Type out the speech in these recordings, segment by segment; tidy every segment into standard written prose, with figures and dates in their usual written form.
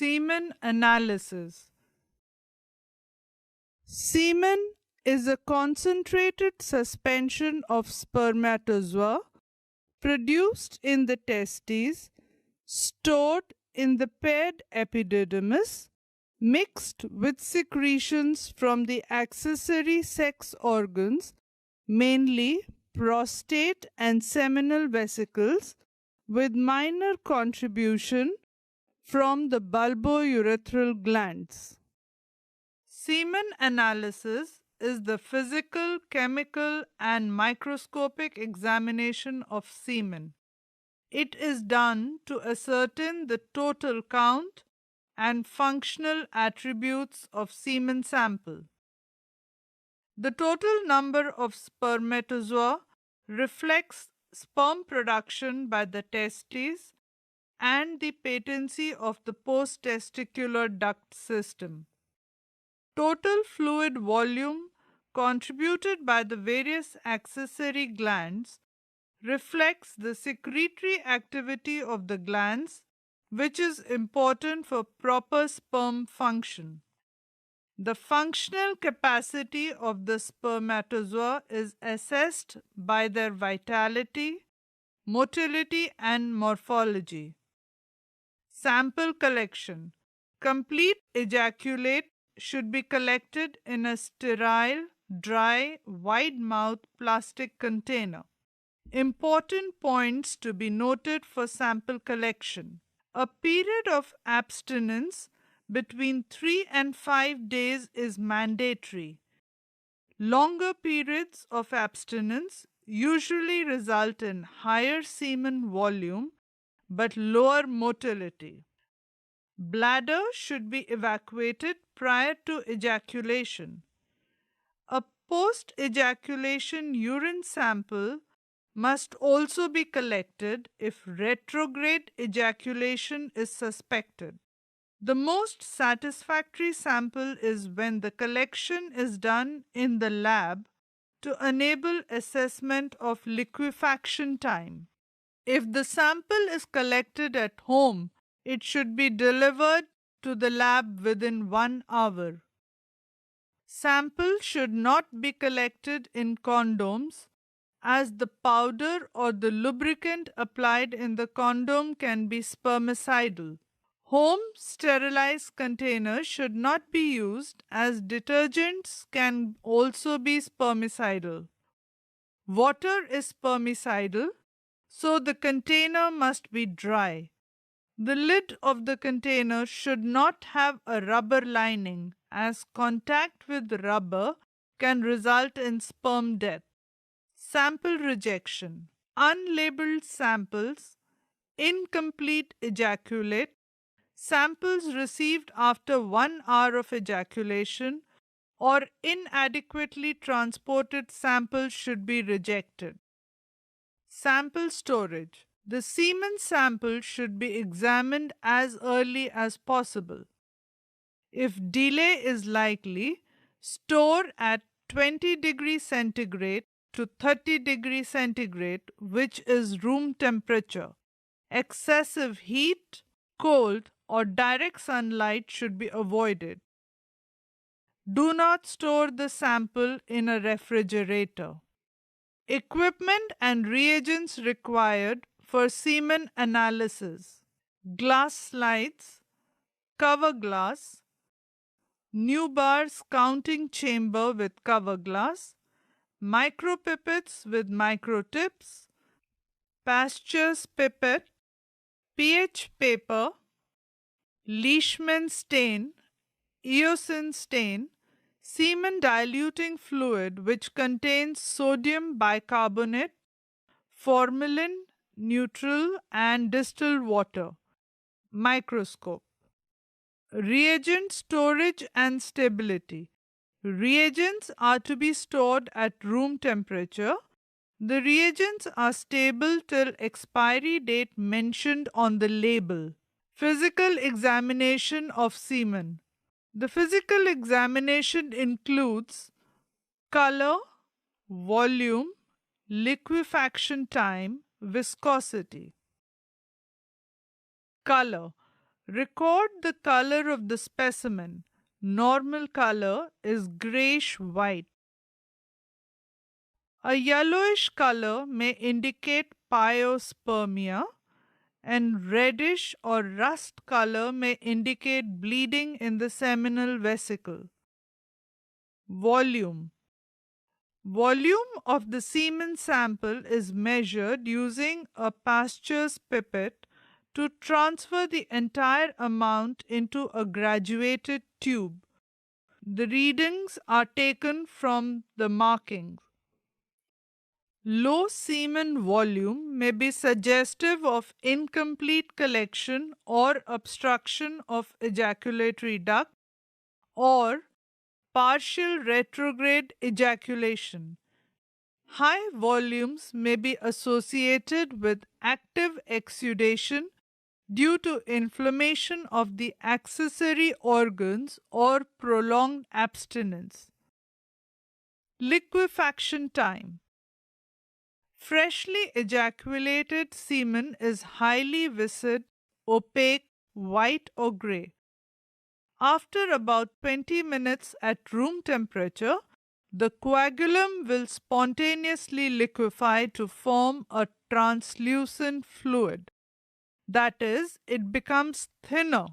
Semen analysis. Semen is a concentrated suspension of spermatozoa produced in the testes, stored in the paired epididymis, mixed with secretions from the accessory sex organs, mainly prostate and seminal vesicles, with minor contribution from the bulbourethral glands. Semen analysis is the physical, chemical, and microscopic examination of semen. It is done to ascertain the total count and functional attributes of semen sample. The total number of spermatozoa reflects sperm production by the testes and the patency of the post-testicular duct system. Total fluid volume contributed by the various accessory glands reflects the secretory activity of the glands, which is important for proper sperm function. The functional capacity of the spermatozoa is assessed by their vitality, motility, and morphology. Sample collection. Complete ejaculate should be collected in a sterile, dry, wide-mouth plastic container. Important points to be noted for sample collection. A period of abstinence between 3 and 5 days is mandatory. Longer periods of abstinence usually result in higher semen volume but lower motility. Bladder should be evacuated prior to ejaculation. A post-ejaculation urine sample must also be collected if retrograde ejaculation is suspected. The most satisfactory sample is when the collection is done in the lab to enable assessment of liquefaction time. If the sample is collected at home, it should be delivered to the lab within 1 hour. Sample should not be collected in condoms, as the powder or the lubricant applied in the condom can be spermicidal. Home sterilized containers should not be used, as detergents can also be spermicidal. Water is spermicidal, so the container must be dry. The lid of the container should not have a rubber lining, as contact with rubber can result in sperm death. Sample rejection. Unlabeled samples, incomplete ejaculate, samples received after 1 hour of ejaculation, or inadequately transported samples should be rejected. Sample storage. The semen sample should be examined as early as possible. If delay is likely, store at 20 degrees centigrade to 30 degrees centigrade, which is room temperature. Excessive heat, cold, or direct sunlight should be avoided. Do not store the sample in a refrigerator. Equipment and reagents required for semen analysis: glass slides, cover glass, Newbar's counting chamber with cover glass, micropipettes with microtips, Pasteur's pipette, pH paper, Leishman stain, eosin stain, semen diluting fluid which contains sodium bicarbonate, formalin, neutral, and distilled water, microscope. Reagent storage and stability. Reagents are to be stored at room temperature. The reagents are stable till expiry date mentioned on the label. Physical examination of semen. The physical examination includes color, volume, liquefaction time, viscosity. Color. Record the color of the specimen. Normal color is grayish-white. A yellowish color may indicate pyospermia, and reddish or rust color may indicate bleeding in the seminal vesicle. Volume. Volume of the semen sample is measured using a Pasteur's pipette to transfer the entire amount into a graduated tube. The readings are taken from the markings. Low semen volume may be suggestive of incomplete collection or obstruction of ejaculatory duct or partial retrograde ejaculation. High volumes may be associated with active exudation due to inflammation of the accessory organs or prolonged abstinence. Liquefaction time. Freshly ejaculated semen is highly viscid, opaque, white or grey. After about 20 minutes at room temperature, the coagulum will spontaneously liquefy to form a translucent fluid. That is, it becomes thinner.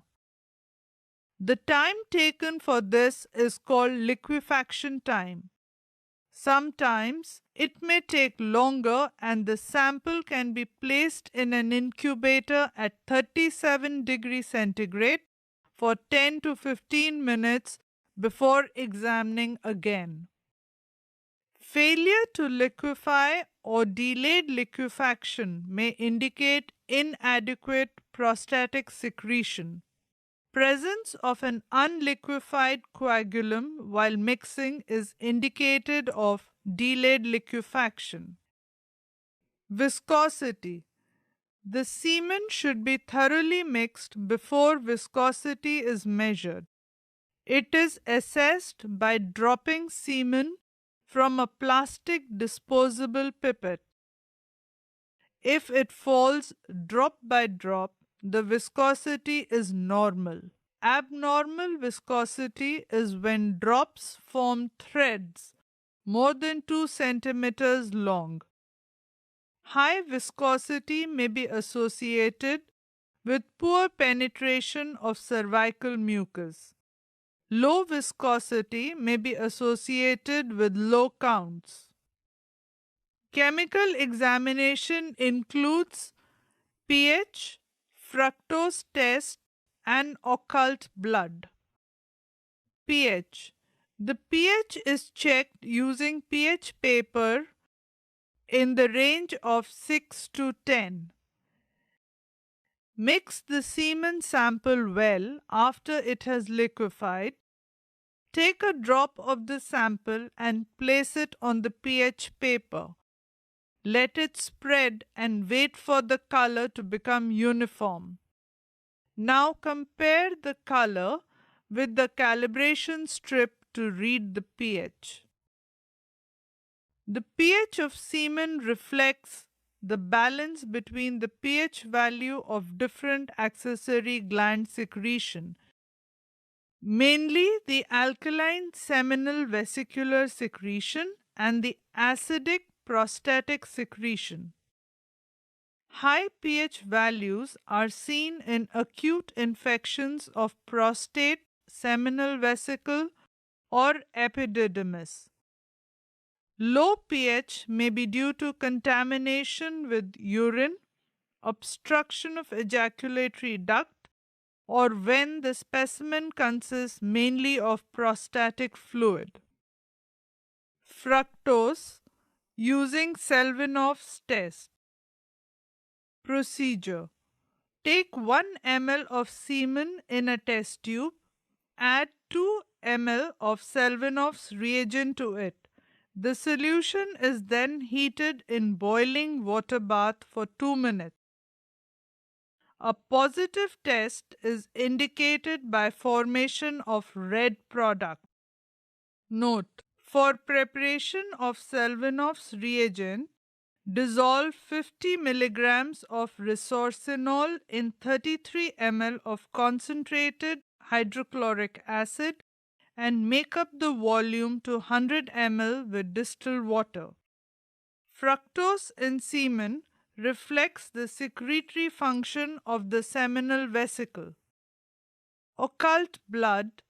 The time taken for this is called liquefaction time. Sometimes it may take longer and the sample can be placed in an incubator at 37 degrees centigrade for 10 to 15 minutes before examining again. Failure to liquefy or delayed liquefaction may indicate inadequate prostatic secretion. Presence of an unliquefied coagulum while mixing is indicated of delayed liquefaction. Viscosity. The semen should be thoroughly mixed before viscosity is measured. It is assessed by dropping semen from a plastic disposable pipette. If it falls drop by drop, the viscosity is normal. Abnormal viscosity is when drops form threads more than 2 centimeters long. High viscosity may be associated with poor penetration of cervical mucus. Low viscosity may be associated with low counts. Chemical examination includes pH, fructose test, and occult blood. pH. The pH is checked using pH paper in the range of 6 to 10. Mix the semen sample well after it has liquefied. Take a drop of the sample and place it on the pH paper. Let it spread and wait for the color to become uniform. Now compare the color with the calibration strip to read the pH. The pH of semen reflects the balance between the pH value of different accessory gland secretion, mainly the alkaline seminal vesicular secretion and the acidic prostatic secretion. High pH values are seen in acute infections of prostate, seminal vesicle, or epididymis. Low pH may be due to contamination with urine, obstruction of ejaculatory duct, or when the specimen consists mainly of prostatic fluid. Fructose using Selvinov's test. Procedure. Take 1 ml of semen in a test tube, add 2 ml of Selvinov's reagent to it. The solution is then heated in boiling water bath for 2 minutes. A positive test is indicated by formation of red product. Note: for preparation of Selvinov's reagent, Dissolve 50 milligrams of resorcinol in 33 ml of concentrated hydrochloric acid and make up the volume to 100 ml with distilled water. Fructose in semen reflects the secretory function of the seminal vesicle. Occult blood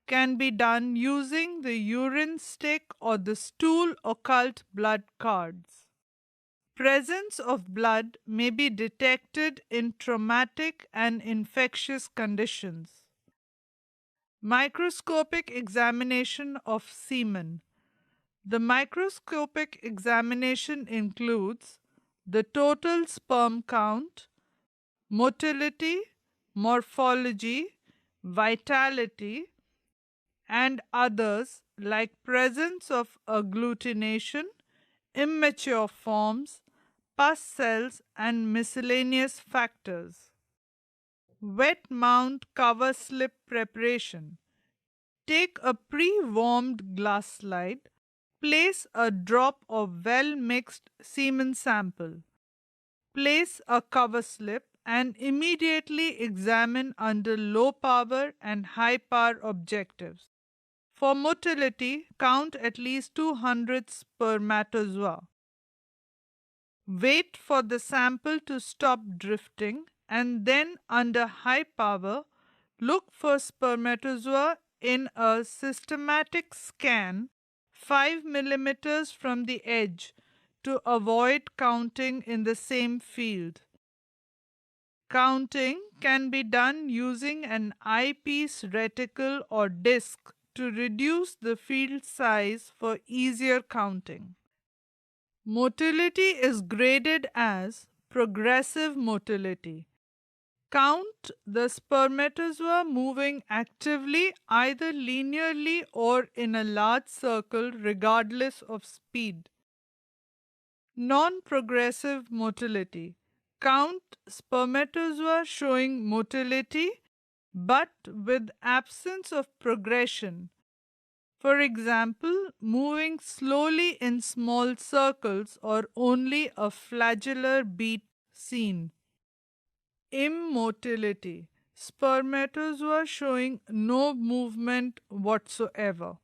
can be done using the urine stick or the stool occult blood cards. Presence of blood may be detected in traumatic and infectious conditions. Microscopic examination of semen. The microscopic examination includes the total sperm count, motility, morphology, vitality, and others like presence of agglutination, immature forms, pus cells, and miscellaneous factors. Wet mount cover slip preparation. Take a pre-warmed glass slide. Place a drop of well-mixed semen sample. Place a cover slip and immediately examine under low power and high power objectives. For motility, count at least 200 spermatozoa. Wait for the sample to stop drifting and then under high power, look for spermatozoa in a systematic scan 5 millimeters from the edge to avoid counting in the same field. Counting can be done using an eyepiece reticle or disc to reduce the field size for easier counting. Motility is graded as progressive motility. Count the spermatozoa moving actively either linearly or in a large circle regardless of speed. Non-progressive motility. Count spermatozoa showing motility but with absence of progression. For example, moving slowly in small circles or only a flagellar beat seen. Immotility. Spermatozoa showing no movement whatsoever.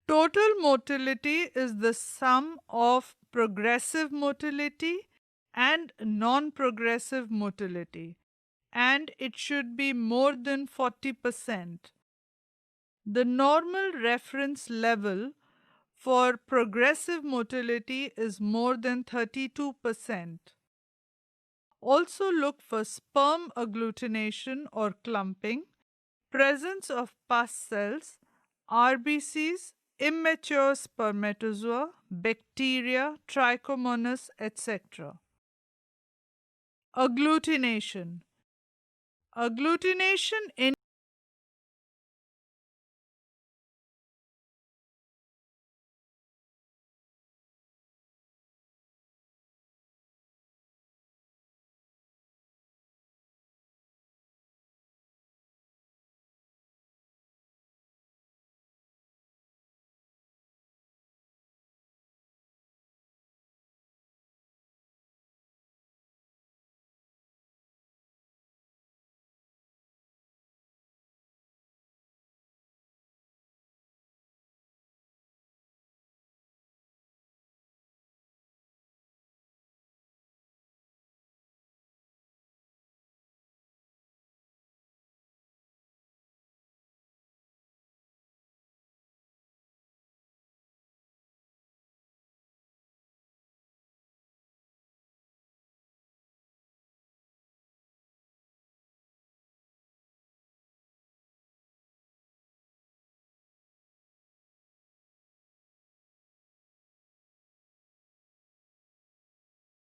Total motility is the sum of progressive motility and non-progressive motility, and it should be more than 40%. The normal reference level for progressive motility is more than 32%. Also look for sperm agglutination or clumping, presence of pus cells, RBCs, immature spermatozoa, bacteria, trichomonas, etc. Agglutination. Agglutination